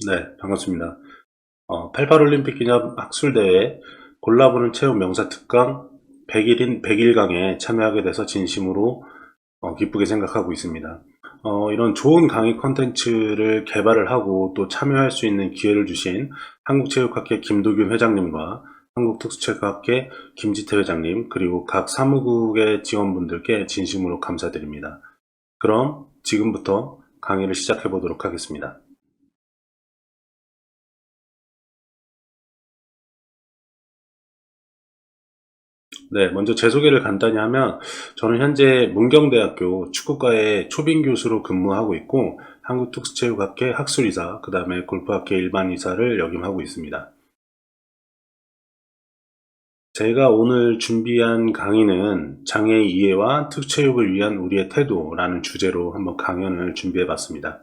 네, 반갑습니다. 88올림픽 기념 학술대회 골라보는 체육 명사 특강 100일인 100일강에 참여하게 돼서 진심으로 기쁘게 생각하고 있습니다. 이런 좋은 강의 컨텐츠를 개발을 하고 또 참여할 수 있는 기회를 주신 한국체육학회 김도균 회장님과 한국특수체육학회 김지태 회장님 그리고 각 사무국의 지원분들께 진심으로 감사드립니다. 그럼 지금부터 강의를 시작해 보도록 하겠습니다. 네, 먼저 제 소개를 간단히 하면 저는 현재 문경대학교 축구과의 초빙 교수로 근무하고 있고 한국특수체육학회 학술이사, 그 다음에 골프학회 일반이사를 역임하고 있습니다. 제가 오늘 준비한 강의는 장애의 이해와 특수체육을 위한 우리의 태도라는 주제로 한번 강연을 준비해 봤습니다.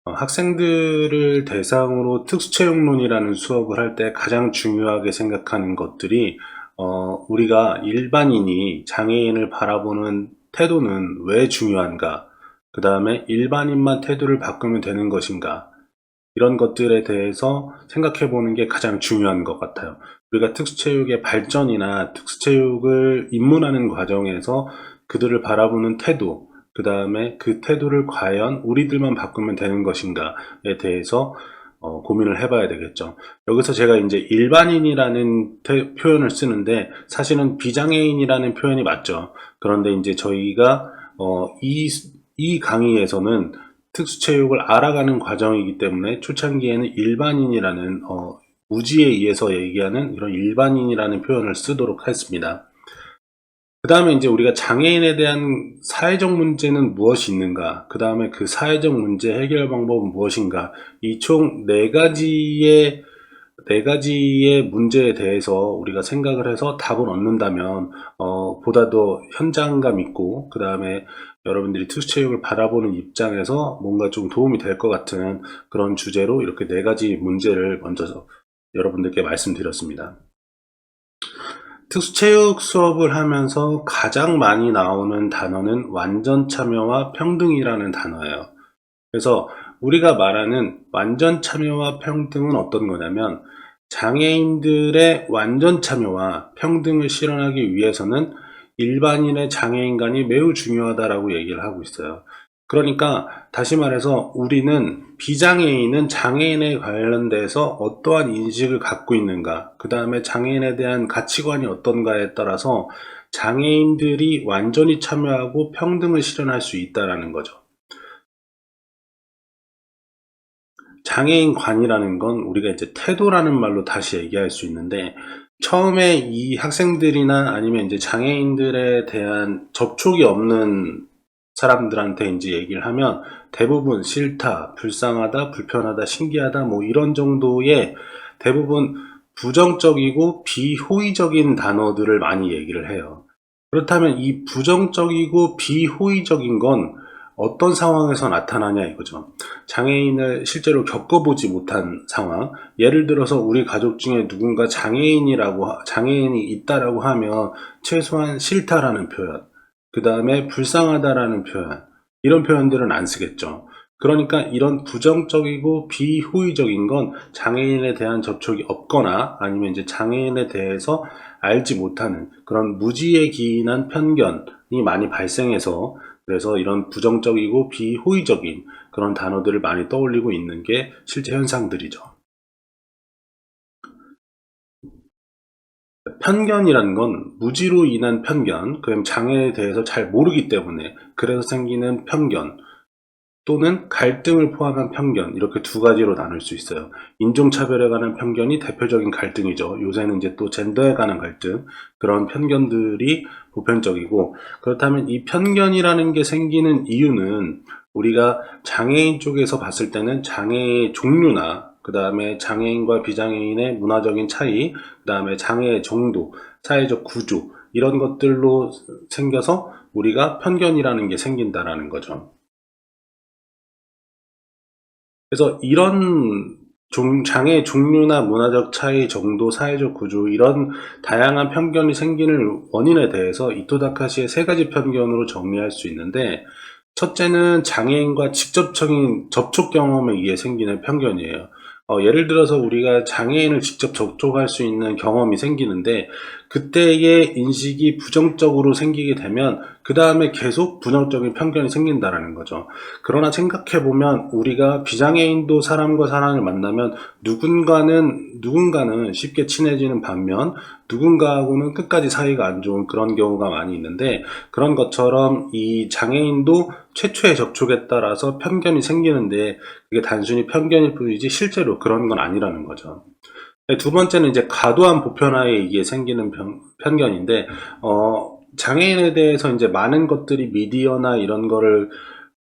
학생들을 대상으로 특수체육론이라는 수업을 할 때 가장 중요하게 생각하는 것들이 우리가 일반인이 장애인을 바라보는 태도는 왜 중요한가? 그 다음에 일반인만 태도를 바꾸면 되는 것인가? 이런 것들에 대해서 생각해 보는 게 가장 중요한 것 같아요. 우리가 특수체육의 발전이나 특수체육을 입문하는 과정에서 그들을 바라보는 태도, 그 다음에 그 태도를 과연 우리들만 바꾸면 되는 것인가에 대해서 고민을 해봐야 되겠죠. 여기서 제가 이제 일반인이라는 표현을 쓰는데 사실은 비장애인이라는 표현이 맞죠. 그런데 이제 저희가 이 강의에서는 특수체육을 알아가는 과정이기 때문에 초창기에는 일반인이라는 우지에 의해서 얘기하는 이런 일반인이라는 표현을 쓰도록 했습니다. 그 다음에 이제 우리가 장애인에 대한 사회적 문제는 무엇이 있는가, 그 다음에 그 사회적 문제 해결 방법은 무엇인가, 이 총 네 가지의 문제에 대해서 우리가 생각을 해서 답을 얻는다면 보다 더 현장감 있고, 그 다음에 여러분들이 특수체육을 바라보는 입장에서 뭔가 좀 도움이 될 것 같은 그런 주제로 이렇게 네 가지 문제를 먼저 여러분들께 말씀드렸습니다. 특수체육 수업을 하면서 가장 많이 나오는 단어는 완전 참여와 평등이라는 단어예요. 그래서 우리가 말하는 완전 참여와 평등은 어떤 거냐면 장애인들의 완전 참여와 평등을 실현하기 위해서는 일반인의 장애인관이 매우 중요하다라고 얘기를 하고 있어요. 그러니까 다시 말해서 우리는 비장애인은 장애인에 관련돼서 어떠한 인식을 갖고 있는가, 그 다음에 장애인에 대한 가치관이 어떤가에 따라서 장애인들이 완전히 참여하고 평등을 실현할 수 있다는 거죠. 장애인관이라는 건 우리가 이제 태도라는 말로 다시 얘기할 수 있는데, 처음에 이 학생들이나 아니면 이제 장애인들에 대한 접촉이 없는 사람들한테 이제 얘기를 하면 대부분 싫다, 불쌍하다, 불편하다, 신기하다 뭐 이런 정도의 대부분 부정적이고 비호의적인 단어들을 많이 얘기를 해요. 그렇다면 이 부정적이고 비호의적인 건 어떤 상황에서 나타나냐 이거죠. 장애인을 실제로 겪어보지 못한 상황, 예를 들어서 우리 가족 중에 누군가 장애인이 있다라고 하면 최소한 싫다라는 표현, 그 다음에 불쌍하다라는 표현, 이런 표현들은 안 쓰겠죠. 그러니까 이런 부정적이고 비호의적인 건 장애인에 대한 접촉이 없거나 아니면 이제 장애인에 대해서 알지 못하는 그런 무지에 기인한 편견이 많이 발생해서, 그래서 이런 부정적이고 비호의적인 그런 단어들을 많이 떠올리고 있는 게 실제 현상들이죠. 편견이라는 건 무지로 인한 편견, 그럼 장애에 대해서 잘 모르기 때문에 그래서 생기는 편견, 또는 갈등을 포함한 편견, 이렇게 두 가지로 나눌 수 있어요. 인종차별에 관한 편견이 대표적인 갈등이죠. 요새는 이제 또 젠더에 관한 갈등, 그런 편견들이 보편적이고, 그렇다면 이 편견이라는 게 생기는 이유는 우리가 장애인 쪽에서 봤을 때는 장애의 종류나 그 다음에 장애인과 비장애인의 문화적인 차이, 그 다음에 장애의 정도, 사회적 구조, 이런 것들로 생겨서 우리가 편견이라는 게 생긴다라는 거죠. 그래서 이런 장애 종류나 문화적 차이, 정도, 사회적 구조, 이런 다양한 편견이 생기는 원인에 대해서 이토 다카시의 세 가지 편견으로 정리할 수 있는데, 첫째는 장애인과 직접적인 접촉 경험에 의해 생기는 편견이에요. 예를 들어서 우리가 장애인을 직접 접촉할 수 있는 경험이 생기는데 그때의 인식이 부정적으로 생기게 되면 그 다음에 계속 부정적인 편견이 생긴다라는 거죠. 그러나 생각해보면 우리가 비장애인도 사람과 사람을 만나면 누군가는 쉽게 친해지는 반면 누군가하고는 끝까지 사이가 안 좋은 그런 경우가 많이 있는데, 그런 것처럼 이 장애인도 최초의 접촉에 따라서 편견이 생기는데 그게 단순히 편견일 뿐이지 실제로 그런 건 아니라는 거죠. 두 번째는 이제 과도한 보편화에 의해 생기는 편견인데, 장애인에 대해서 이제 많은 것들이 미디어나 이런 거를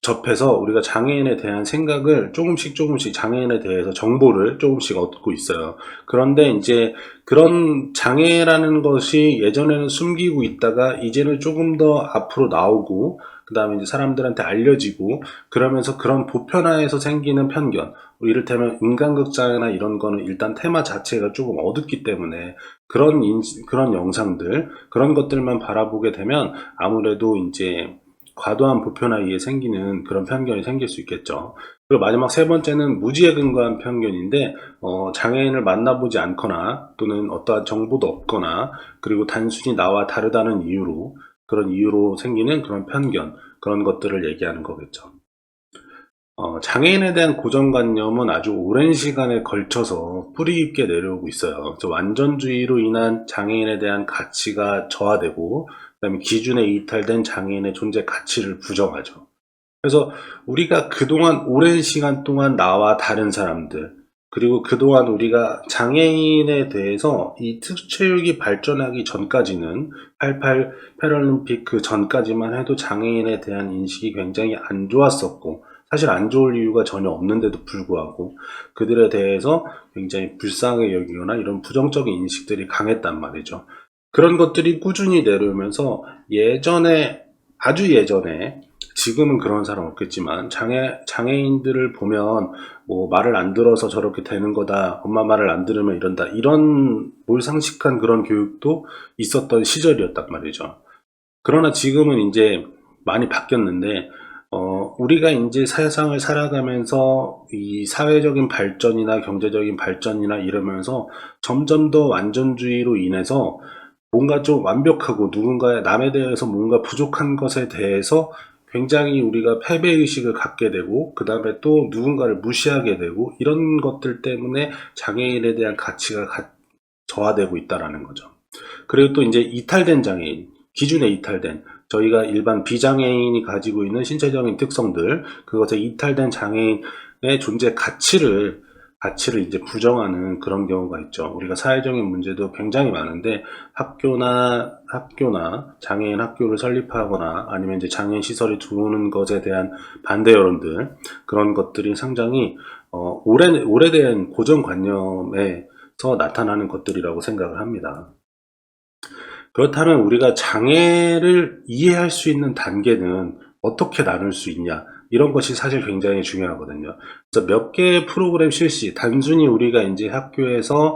접해서 우리가 장애인에 대한 생각을 조금씩 장애인에 대해서 정보를 조금씩 얻고 있어요. 그런데 이제 그런 장애라는 것이 예전에는 숨기고 있다가 이제는 조금 더 앞으로 나오고 그 다음에 이제 사람들한테 알려지고 그러면서 그런 보편화에서 생기는 편견, 이를테면 인간극장이나 이런 거는 일단 테마 자체가 조금 어둡기 때문에 그런 영상들, 그런 것들만 바라보게 되면 아무래도 이제 과도한 보편화에 의해 생기는 그런 편견이 생길 수 있겠죠. 그리고 마지막 세 번째는 무지에 근거한 편견인데, 장애인을 만나보지 않거나 또는 어떠한 정보도 없거나 그리고 단순히 나와 다르다는 그런 이유로 생기는 그런 편견, 그런 것들을 얘기하는 거겠죠. 장애인에 대한 고정관념은 아주 오랜 시간에 걸쳐서 뿌리 깊게 내려오고 있어요. 완전주의로 인한 장애인에 대한 가치가 저하되고, 그다음에 기준에 이탈된 장애인의 존재 가치를 부정하죠. 그래서 우리가 그동안 오랜 시간 동안 나와 다른 사람들, 그리고 그동안 우리가 장애인에 대해서 이 특수체육이 발전하기 전까지는 88 패럴림픽 그 전까지만 해도 장애인에 대한 인식이 굉장히 안 좋았었고, 사실 안 좋을 이유가 전혀 없는데도 불구하고 그들에 대해서 굉장히 불쌍하게 여기거나 이런 부정적인 인식들이 강했단 말이죠. 그런 것들이 꾸준히 내려오면서 아주 예전에, 지금은 그런 사람 없겠지만 장애인들을 보면 뭐 말을 안 들어서 저렇게 되는 거다, 엄마 말을 안 들으면 이런다, 이런 몰상식한 그런 교육도 있었던 시절이었단 말이죠. 그러나 지금은 이제 많이 바뀌었는데, 우리가 이제 세상을 살아가면서 이 사회적인 발전이나 경제적인 발전이나 이러면서 점점 더 완전주의로 인해서 뭔가 좀 완벽하고 남에 대해서 뭔가 부족한 것에 대해서 굉장히 우리가 패배의식을 갖게 되고, 그 다음에 또 누군가를 무시하게 되고, 이런 것들 때문에 장애인에 대한 가치가 저하되고 있다라는 거죠. 그리고 또 이제 이탈된 장애인, 기준에 이탈된, 저희가 일반 비장애인이 가지고 있는 신체적인 특성들, 그것에 이탈된 장애인의 존재 가치를 이제 부정하는 그런 경우가 있죠. 우리가 사회적인 문제도 굉장히 많은데 학교나 장애인 학교를 설립하거나 아니면 이제 장애인 시설이 들어오는 것에 대한 반대 여론들, 그런 것들이 상당히 오래된 고정관념에서 나타나는 것들이라고 생각을 합니다. 그렇다면 우리가 장애를 이해할 수 있는 단계는 어떻게 나눌 수 있냐, 이런 것이 사실 굉장히 중요하거든요. 그래서 몇 개의 프로그램 실시, 단순히 우리가 이제 학교에서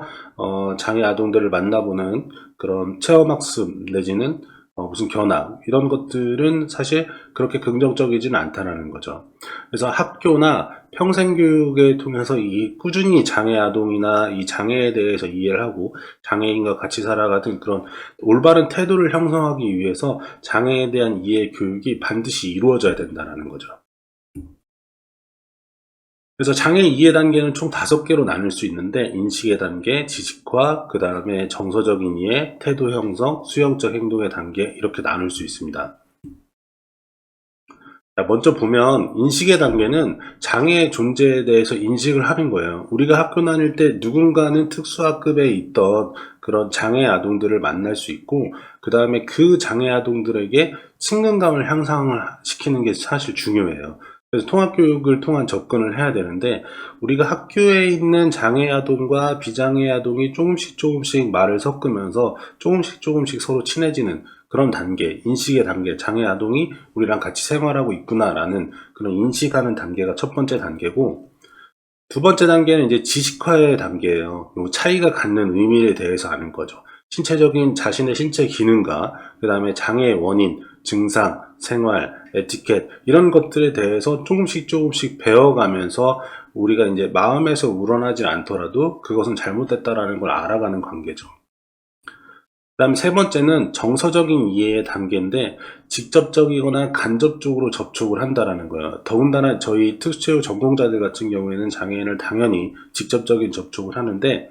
장애 아동들을 만나보는 그런 체험학습 내지는 무슨 견학, 이런 것들은 사실 그렇게 긍정적이지는 않다는 거죠. 그래서 학교나 평생교육을 통해서 꾸준히 장애 아동이나 이 장애에 대해서 이해를 하고 장애인과 같이 살아가는 그런 올바른 태도를 형성하기 위해서 장애에 대한 이해 교육이 반드시 이루어져야 된다는 거죠. 그래서 장애 이해 단계는 총 5개로 나눌 수 있는데, 인식의 단계, 지식화, 그 다음에 정서적인 이해, 태도 형성, 수용적 행동의 단계, 이렇게 나눌 수 있습니다. 먼저 보면 인식의 단계는 장애의 존재에 대해서 인식을 하는 거예요. 우리가 학교 다닐 때 누군가는 특수학급에 있던 그런 장애 아동들을 만날 수 있고, 그 다음에 그 장애 아동들에게 친근감을 향상을 시키는 게 사실 중요해요. 그래서 통합교육을 통한 접근을 해야 되는데, 우리가 학교에 있는 장애 아동과 비장애 아동이 조금씩 말을 섞으면서 조금씩 서로 친해지는 그런 단계, 인식의 단계, 장애 아동이 우리랑 같이 생활하고 있구나라는 그런 인식하는 단계가 첫 번째 단계고, 두 번째 단계는 이제 지식화의 단계예요. 차이가 갖는 의미에 대해서 아는 거죠. 자신의 신체 기능과 그 다음에 장애의 원인, 증상, 생활, 에티켓 이런 것들에 대해서 조금씩 배워가면서 우리가 이제 마음에서 우러나지 않더라도 그것은 잘못됐다라는 걸 알아가는 관계죠. 그다음 세 번째는 정서적인 이해의 단계인데 직접적이거나 간접적으로 접촉을 한다라는 거예요. 더군다나 저희 특수체육 전공자들 같은 경우에는 장애인을 당연히 직접적인 접촉을 하는데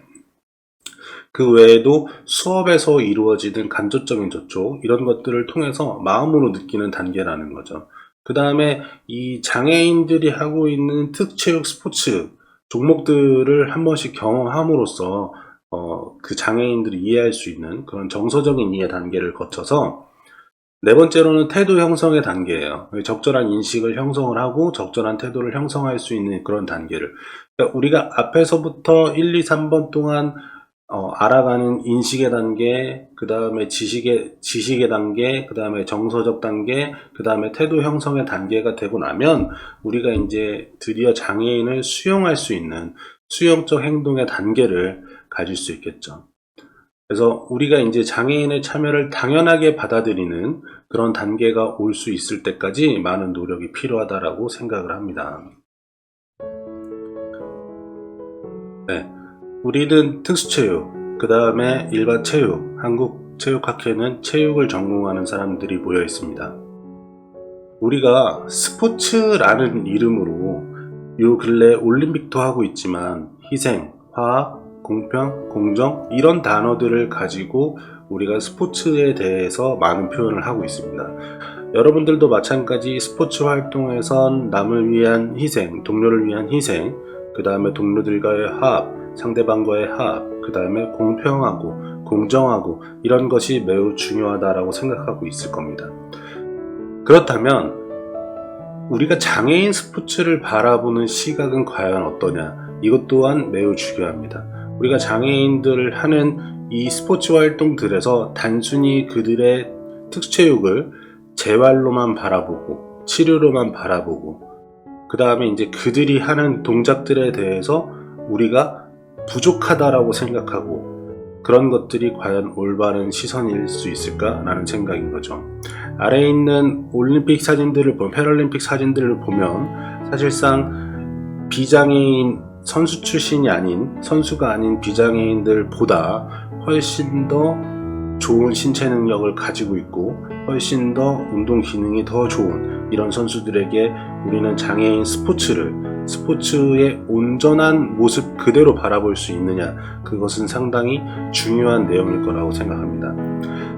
그 외에도 수업에서 이루어지는 간접적인 접촉 이런 것들을 통해서 마음으로 느끼는 단계라는 거죠. 그 다음에 이 장애인들이 하고 있는 특체육 스포츠 종목들을 한 번씩 경험함으로써 그 장애인들이 이해할 수 있는 그런 정서적인 이해 단계를 거쳐서 네 번째로는 태도 형성의 단계예요. 적절한 인식을 형성을 하고 적절한 태도를 형성할 수 있는 그런 단계를. 그러니까 우리가 앞에서부터 1, 2, 3번 동안 알아가는 인식의 단계, 그 다음에 지식의 단계, 그 다음에 정서적 단계, 그 다음에 태도 형성의 단계가 되고 나면 우리가 이제 드디어 장애인을 수용할 수 있는 수용적 행동의 단계를 가질 수 있겠죠. 그래서 우리가 이제 장애인의 참여를 당연하게 받아들이는 그런 단계가 올 수 있을 때까지 많은 노력이 필요하다라고 생각을 합니다. 네. 우리는 특수체육, 그 다음에 일반 체육, 한국체육학회는 체육을 전공하는 사람들이 모여 있습니다. 우리가 스포츠라는 이름으로 요 근래 올림픽도 하고 있지만 희생, 화합, 공평, 공정 이런 단어들을 가지고 우리가 스포츠에 대해서 많은 표현을 하고 있습니다. 여러분들도 마찬가지 스포츠 활동에선 남을 위한 희생, 동료를 위한 희생, 그 다음에 동료들과의 화합, 상대방과의 화합, 그 다음에 공평하고 공정하고 이런 것이 매우 중요하다고 생각하고 있을 겁니다. 그렇다면 우리가 장애인 스포츠를 바라보는 시각은 과연 어떠냐? 이것 또한 매우 중요합니다. 우리가 장애인들을 하는 이 스포츠 활동들에서 단순히 그들의 특수체육을 재활로만 바라보고 치료로만 바라보고 그 다음에 이제 그들이 하는 동작들에 대해서 우리가 부족하다라고 생각하고 그런 것들이 과연 올바른 시선일 수 있을까라는 생각인 거죠. 아래에 있는 올림픽 사진들을 보면 패럴림픽 사진들을 보면 사실상 비장애인 선수 출신이 아닌 선수가 아닌 비장애인들보다 훨씬 더 좋은 신체 능력을 가지고 있고 훨씬 더 운동 기능이 더 좋은 이런 선수들에게 우리는 장애인 스포츠의 온전한 모습 그대로 바라볼 수 있느냐 그것은 상당히 중요한 내용일 거라고 생각합니다.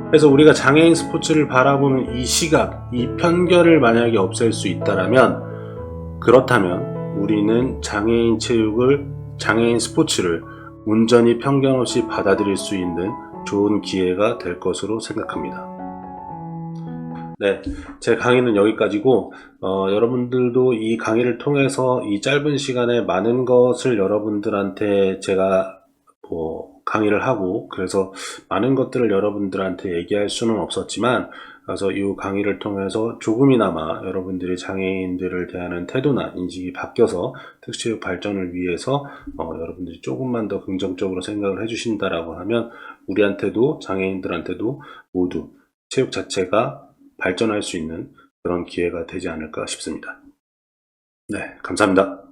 그래서 우리가 장애인 스포츠를 바라보는 이 시각, 이 편견을 만약에 없앨 수 있다면 그렇다면 우리는 장애인 스포츠를 온전히 편견 없이 받아들일 수 있는 좋은 기회가 될 것으로 생각합니다. 네, 제 강의는 여기까지고 여러분들도 이 강의를 통해서 이 짧은 시간에 많은 것을 여러분들한테 제가 강의를 하고 그래서 많은 것들을 여러분들한테 얘기할 수는 없었지만 그래서 이 강의를 통해서 조금이나마 여러분들이 장애인들을 대하는 태도나 인식이 바뀌어서 특수체육 발전을 위해서 여러분들이 조금만 더 긍정적으로 생각을 해주신다라고 하면 우리한테도 장애인들한테도 모두 체육 자체가 발전할 수 있는 그런 기회가 되지 않을까 싶습니다. 네, 감사합니다.